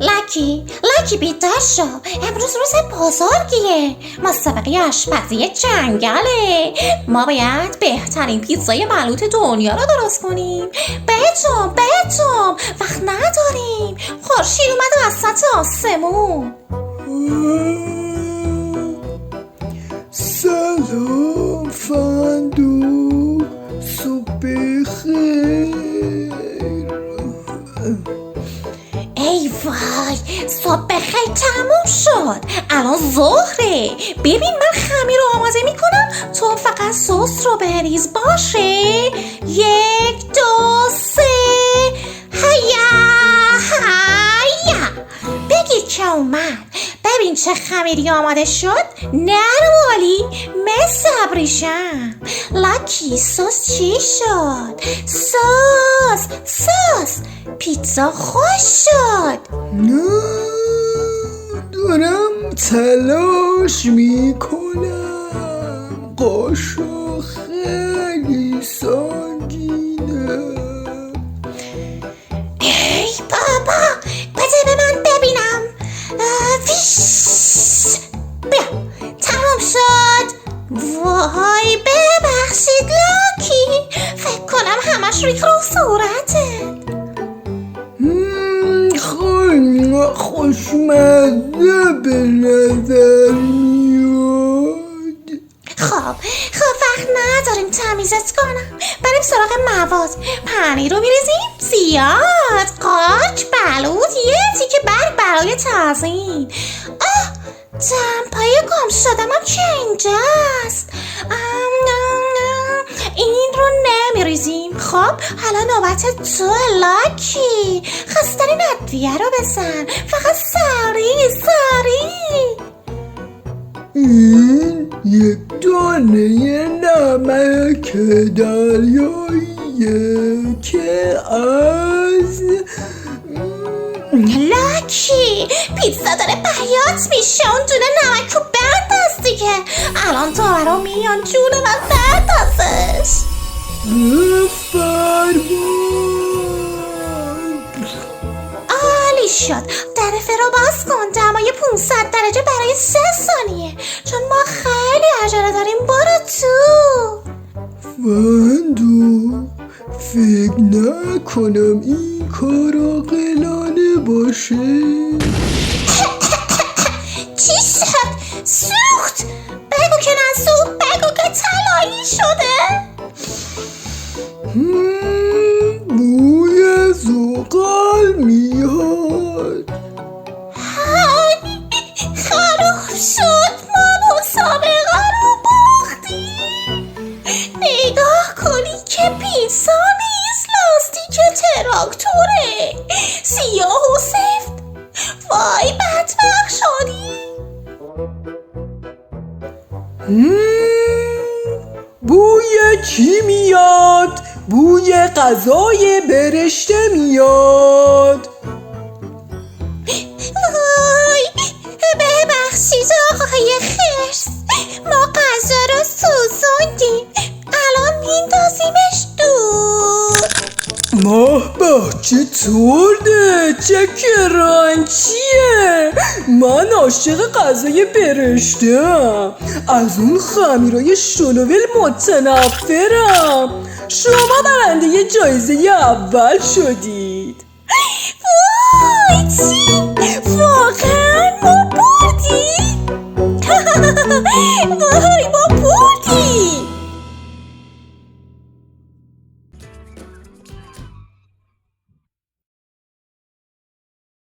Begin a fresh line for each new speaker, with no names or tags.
لکی بیدار شو. امروز روز بزرگیه، مسابقه آشپزی جنگله. ما باید بهترین پیتزای بلوط دنیا رو درست کنیم. بهتم وقت نداریم، خورشید اومد وسط آسمون.
سلام فندو، صبح بخیر.
ای وای، صبح بخیر تموم شد، الان ظهره. ببین من خمیر رو آماده میکنم، تو فقط سس رو بریز. باشه؟ 1 2 3 هیا بگیر که اومد. ببین چه خمیری آماده شد، نروالی مثل ابریشم. لاکی سس چی شد؟ سس پیتزا خوش شد.
نه، دارم تلاش میکنم، قاشق خیلی سنگینه.
ای بابا، بده به من ببینم. بیا تمام شد. وای ببخشید لاکی، فکر کنم همش ریخ رو صورتت.
خیلی خوشمزه به نظر میاد.
خب وقت نداریم تمیزت کنم، بریم سراغ مواد. پنیر رو میریزیم زیاد، قاچ، بلوط، یه تیکه برگ برای تزیین. دمپایی گم شدم که اینجاست. این رو نمیریزیم. خب حالا نوبت تو لاکی، خواستنی ادویه رو بزن، فقط سریع.
این یک دانه نمک دریاییه که از
لاکی پیتزا داره بیات میشه، اون دونه نمک رو بنداز دیگه. الان دارو میان جون من، بندازش. عالی شد. درفه رو باز کن، دمای 500 درجه برای 3 ثانیه، چون ما خیلی عجله داریم. برو تو.
فندو، فکر نکنم این کار عاقلانه باشه.
چی شد؟ سوخت؟ بگو که نسوخت، بگو که طلایی شده.
بوی زغال میاد.
خراب شد، ما مسابقه رو باختیم. نگاه کنی که پیتزا نیست، لاستیک تراکتوره، سیاه و سفت. وای بدبخت شدی.
بوی چی میاد؟ بوی غذای برشته میاد.
وای ببخشید آقای خرس، ما غذا رو سوزوندیم، الان میندازیمش دور.
ماه بچه ترده، چه کرانچیه. من عاشق غذای برشته‌ام، از اون خمیرای شلوول متنفرم. شما برنده جایزه اول شدید.
وای